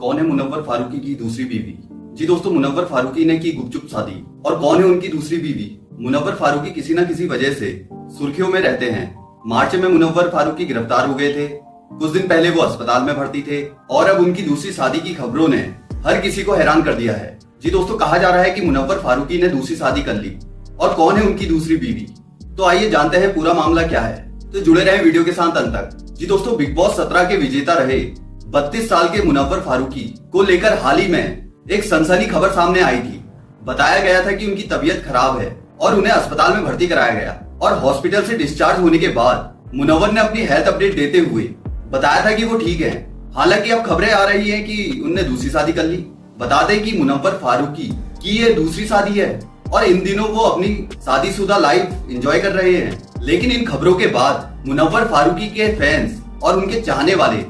कौन है मुनव्वर फारूकी की दूसरी बीवी? जी दोस्तों, मुनव्वर फारूकी ने की गुपचुप शादी। और कौन है उनकी दूसरी बीवी? मुनव्वर फारूकी किसी न किसी वजह से सुर्खियों में रहते हैं। मार्च में मुनव्वर फारूकी गिरफ्तार हो गए थे। कुछ दिन पहले वो अस्पताल में भर्ती थे और अब उनकी दूसरी शादी की खबरों ने हर किसी को हैरान कर दिया है। जी दोस्तों, कहा जा रहा है कि मुनव्वर फारूकी ने दूसरी शादी कर ली। और कौन है उनकी दूसरी बीवी? तो आइए जानते हैं पूरा मामला क्या है। तो जुड़े रहे वीडियो के साथ अंत तक। जी दोस्तों, बिग बॉस 17 के विजेता रहे 32 साल के मुनव्वर फारूकी को लेकर हाल ही में एक सनसनी खबर सामने आई थी। बताया गया था कि उनकी तबीयत खराब है और उन्हें अस्पताल में भर्ती कराया गया। और हॉस्पिटल से डिस्चार्ज होने के बाद मुनव्वर ने अपनी हेल्थ अपडेट देते हुए बताया था कि वो ठीक है। हालांकि अब खबरें आ रही है कि उनने दूसरी शादी कर ली। बता दें कि मुनव्वर फारूकी की ये दूसरी शादी है और इन दिनों वो अपनी शादीशुदा लाइफ एंजॉय कर रहे हैं। लेकिन इन खबरों के बाद मुनव्वर फारूकी के फैंस और उनके चाहने वाले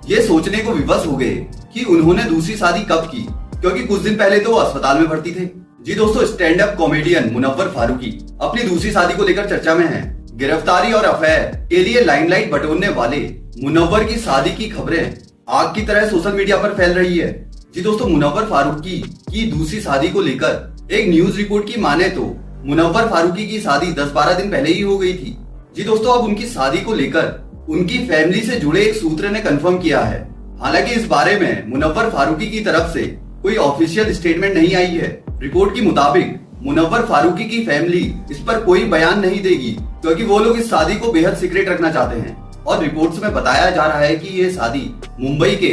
ये सोचने को विवश हो गए कि उन्होंने दूसरी शादी कब की, क्योंकि कुछ दिन पहले तो वो अस्पताल में भर्ती थे। जी दोस्तों, stand up comedian Munawar Faruqui अपनी दूसरी शादी को लेकर चर्चा में हैं। गिरफ्तारी और अफेयर के लिए लाइमलाइट बटोरने वाले मुनव्वर की शादी की खबरें आग की तरह सोशल मीडिया पर फैल रही है। जी दोस्तों, मुनव्वर फारूकी की दूसरी शादी को लेकर एक न्यूज रिपोर्ट की माने तो मुनव्वर फारूकी की शादी 10-12 दिन पहले ही हो गई थी। जी दोस्तों, अब उनकी शादी को लेकर उनकी फैमिली से जुड़े एक सूत्र ने कंफर्म किया है। हालांकि इस बारे में मुनव्वर फारूकी की तरफ से कोई ऑफिशियल स्टेटमेंट नहीं आई है। रिपोर्ट के मुताबिक मुनव्वर फारूकी की फैमिली इस पर कोई बयान नहीं देगी, क्योंकि वो लोग इस शादी को बेहद सीक्रेट रखना चाहते हैं। और रिपोर्ट्स में बताया जा रहा है कि ये शादी मुंबई के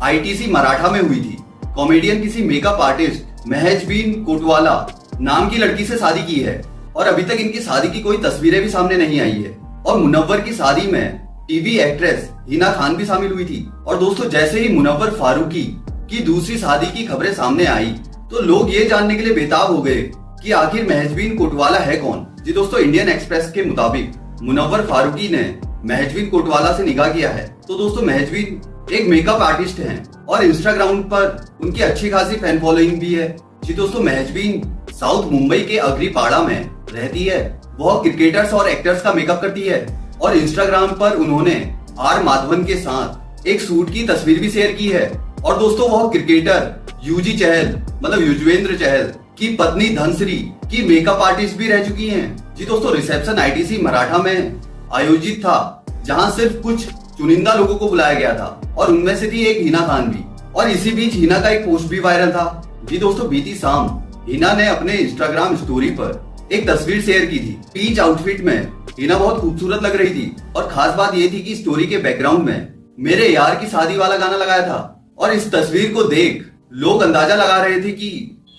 ITC मराठा में हुई थी। कॉमेडियन किसी मेकअप आर्टिस्ट महजबीन कोटवाला नाम की लड़की से शादी की है और अभी तक इनकी शादी की कोई तस्वीरें भी सामने नहीं आई है। और मुनव्वर की शादी में टीवी एक्ट्रेस हिना खान भी शामिल हुई थी। और दोस्तों, जैसे ही मुनव्वर फारूकी की दूसरी शादी की खबरें सामने आई तो लोग ये जानने के लिए बेताब हो गए कि आखिर महजबीन कोटवाला है कौन। जी दोस्तों, इंडियन एक्सप्रेस के मुताबिक मुनव्वर फारूकी ने महजबीन कोटवाला से निकाह किया है। तो दोस्तों, महजबीन एक मेकअप आर्टिस्ट हैं और इंस्टाग्राम पर उनकी अच्छी खासी फैन फॉलोइंग भी है। जी दोस्तों, महजबीन साउथ मुंबई के अग्रीपाड़ा में रहती है। वह क्रिकेटर्स और एक्टर्स का मेकअप करती है और इंस्टाग्राम पर उन्होंने आर माधवन के साथ एक सूट की तस्वीर भी शेयर की है। और दोस्तों, वह क्रिकेटर यूजी चहल मतलब युजवेंद्र चहल की पत्नी धनश्री की मेकअप आर्टिस्ट भी रह चुकी हैं। जी दोस्तों, रिसेप्शन ITC मराठा में आयोजित था, जहां सिर्फ कुछ चुनिंदा लोगों को बुलाया गया था और उनमें से थी एक हिना खान भी। और इसी बीच हिना का एक पोस्ट भी वायरल था। जी दोस्तों, बीती शाम हिना ने अपने इंस्टाग्राम स्टोरी पर एक तस्वीर शेयर की थी। पीच आउटफिट में हिना बहुत खूबसूरत लग रही थी और खास बात ये थी कि स्टोरी के बैकग्राउंड में मेरे यार की शादी वाला गाना लगाया था। और इस तस्वीर को देख लोग अंदाजा लगा रहे थे कि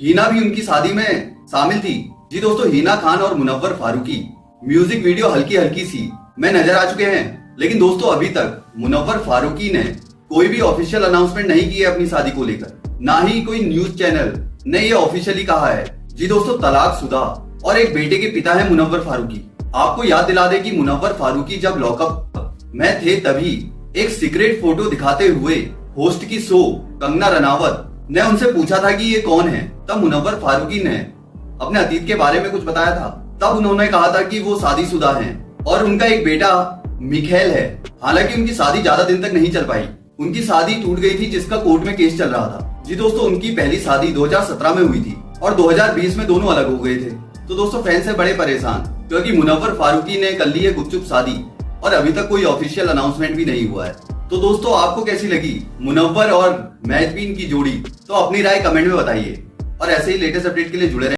हिना भी उनकी शादी में शामिल थी। जी दोस्तों, हिना खान और मुनव्वर फारूकी म्यूजिक वीडियो हल्की हल्की सी में नजर आ चुके हैं। लेकिन दोस्तों, अभी तक मुनव्वर फारूकी ने कोई भी ऑफिशियल अनाउंसमेंट नहीं की है अपनी शादी को लेकर। ना ही कोई न्यूज चैनल ने ये ऑफिशियली कहा है। जी दोस्तों, तलाकशुदा और एक बेटे के पिता है मुनव्वर फारूकी। आपको याद दिला दे कि मुनव्वर फारूकी जब लॉकअप में थे तभी एक सीक्रेट फोटो दिखाते हुए होस्ट की शो कंगना रनावत ने उनसे पूछा था कि ये कौन है। तब मुनव्वर फारूकी ने अपने अतीत के बारे में कुछ बताया था। तब उन्होंने कहा था कि वो शादीशुदा हैं और उनका एक बेटा मिखेल है। हालांकि उनकी शादी ज्यादा दिन तक नहीं चल पाई। उनकी शादी टूट गई थी, जिसका कोर्ट में केस चल रहा था। जी दोस्तों, उनकी पहली शादी 2017 में हुई थी और 2020 में दोनों अलग हो गए थे। तो दोस्तों, फैंस है बड़े परेशान, क्योंकि मुनव्वर फारूकी ने कर ली है गुपचुप शादी और अभी तक कोई ऑफिशियल अनाउंसमेंट भी नहीं हुआ है। तो दोस्तों, आपको कैसी लगी मुनव्वर और महजबीन की जोड़ी? तो अपनी राय कमेंट में बताइए और ऐसे ही लेटेस्ट अपडेट के लिए जुड़े रहें।